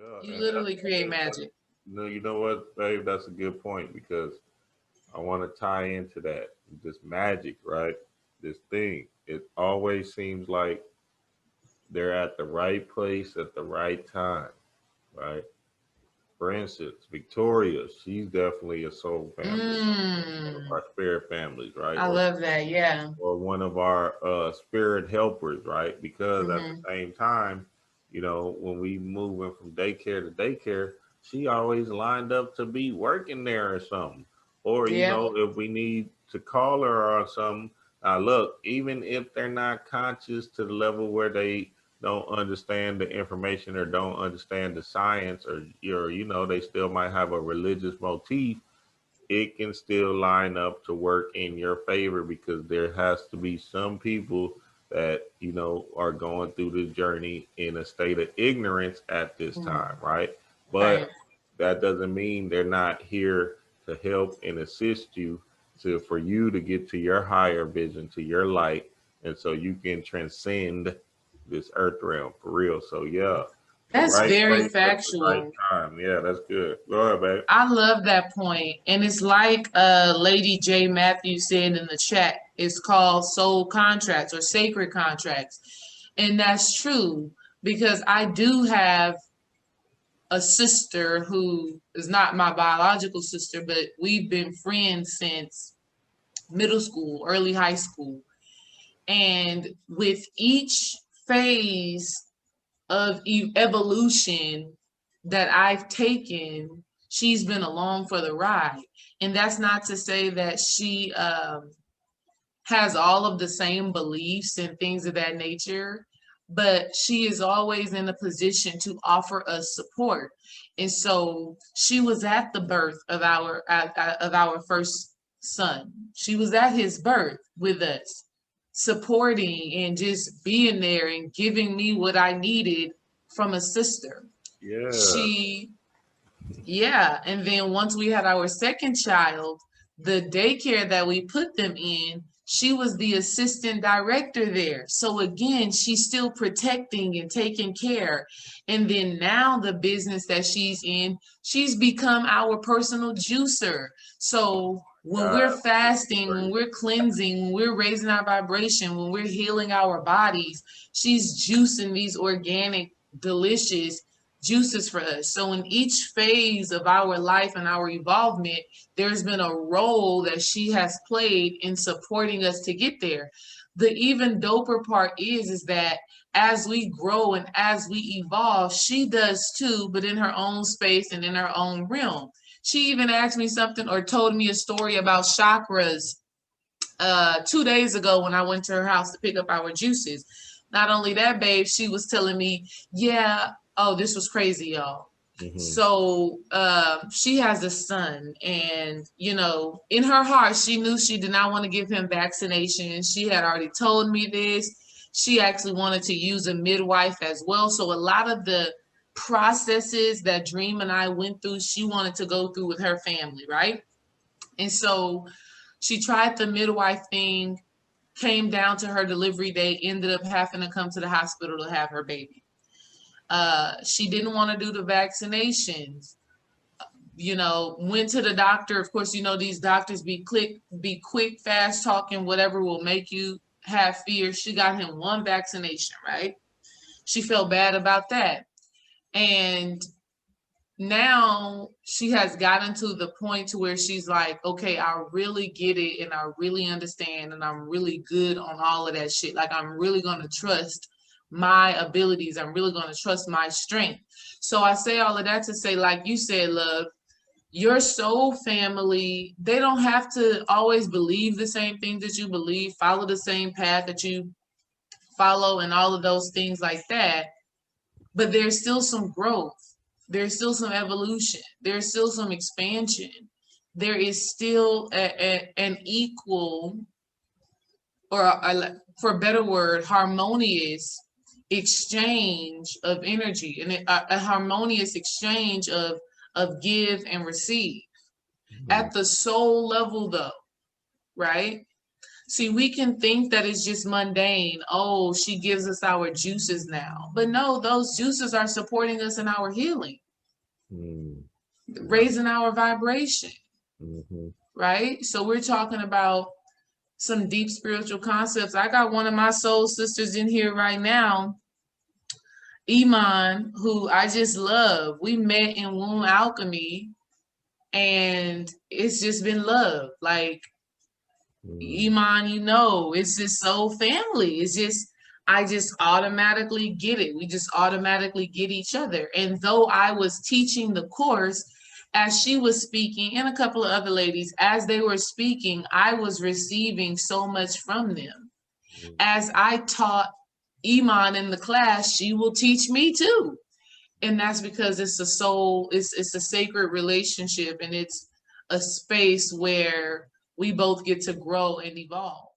You Yeah, and literally create magic. no, you know what, babe? That's a good point because I want to tie into that. This magic, right? This thing. It always seems like they're at the right place at the right time, right? For instance, Victoria, she's definitely a soul family, one of Mm, our spirit families, right? I love that. Yeah. Or one of our spirit helpers, right? Because at the Hmm. same time, when we moving from daycare to daycare, she always lined up to be working there or something. Or, Yeah. if we need to call her or something, look, even if they're not conscious to the level where they don't understand the information or don't understand the science or they still might have a religious motif, it can still line up to work in your favor because there has to be some people that are going through this journey in a state of ignorance at this Mm, time, right? right. But that doesn't mean they're not here to help and assist you to for you to get to your higher vision, to your light, and so you can transcend this earth realm for real. So yeah, the That's right very place at the right factual. time. Yeah, that's good. Go ahead, babe. I love that point. And it's like Lady J. Matthews said in the chat, it's called soul contracts or sacred contracts. And that's true because I do have a sister who is not my biological sister, but we've been friends since middle school, early high school. And with each phase of evolution that I've taken, she's been along for the ride. And that's not to say that she has all of the same beliefs and things of that nature, but she is always in a position to offer us support. And so she was at the birth of our first son. She was at his birth with us, supporting and just being there and giving me what I needed from a sister. Yeah. She Yeah, and then once we had our second child, the daycare that we put them in, she was the assistant director there. So again, she's still protecting and taking care. And then now the business that she's in, she's become our personal juicer. So when we're God, fasting, when we're cleansing, when we're raising our vibration, when we're healing our bodies, she's juicing these organic, delicious juices for us. So in each phase of our life and our evolvement, there's been a role that she has played in supporting us to get there. The even doper part is that as we grow and as we evolve, she does too, but in her own space and in her own realm. She even asked me something or told me a story about chakras 2 days ago when I went to her house to pick up our juices. Not only that, babe, she was telling me, yeah, oh, this was crazy, y'all. hmm So she has a son, and in her heart, she knew she did not want to give him vaccinations. She had already told me this. She actually wanted to use a midwife as well. So a lot of the processes that Dream and I went through, she wanted to go through with her family, right? And so she tried the midwife thing, came down to her delivery day, ended up having to come to the hospital to have her baby. She didn't want to do the vaccinations. Went to the doctor. Of course, these doctors be quick, fast talking, whatever will make you have fear. She got him one vaccination, right? She felt bad about that. And now she has gotten to the point to where she's like, okay, I really get it and I really understand and I'm really good on all of that shit. Like I'm really gonna trust my abilities. I'm really gonna trust my strength. So I say all of that to say, like you said, love, your soul family, they don't have to always believe the same things that you believe, follow the same path that you follow, and all of those things like that. But there's still some growth. There's still some evolution. There's still some expansion. There is still an equal, or for a better word, harmonious exchange of energy and a harmonious exchange of give and receive hmm at the soul level, though, right? See, we can think that it's just mundane. Oh, she gives us our juices now. But no, those juices are supporting us in our healing, raising our vibration, right? So we're talking about some deep spiritual concepts. I got one of my soul sisters in here right now, Iman, who I just love. We met in womb alchemy, and it's just been love. Like, Iman, you know, it's just so family. It's just, I just automatically get it. We just automatically get each other. And though I was teaching the course, as she was speaking, and a couple of other ladies, as they were speaking, I was receiving so much from them. As I taught Iman in the class, she will teach me too. And that's because it's a soul, it's a sacred relationship, and it's a space where we both get to grow and evolve.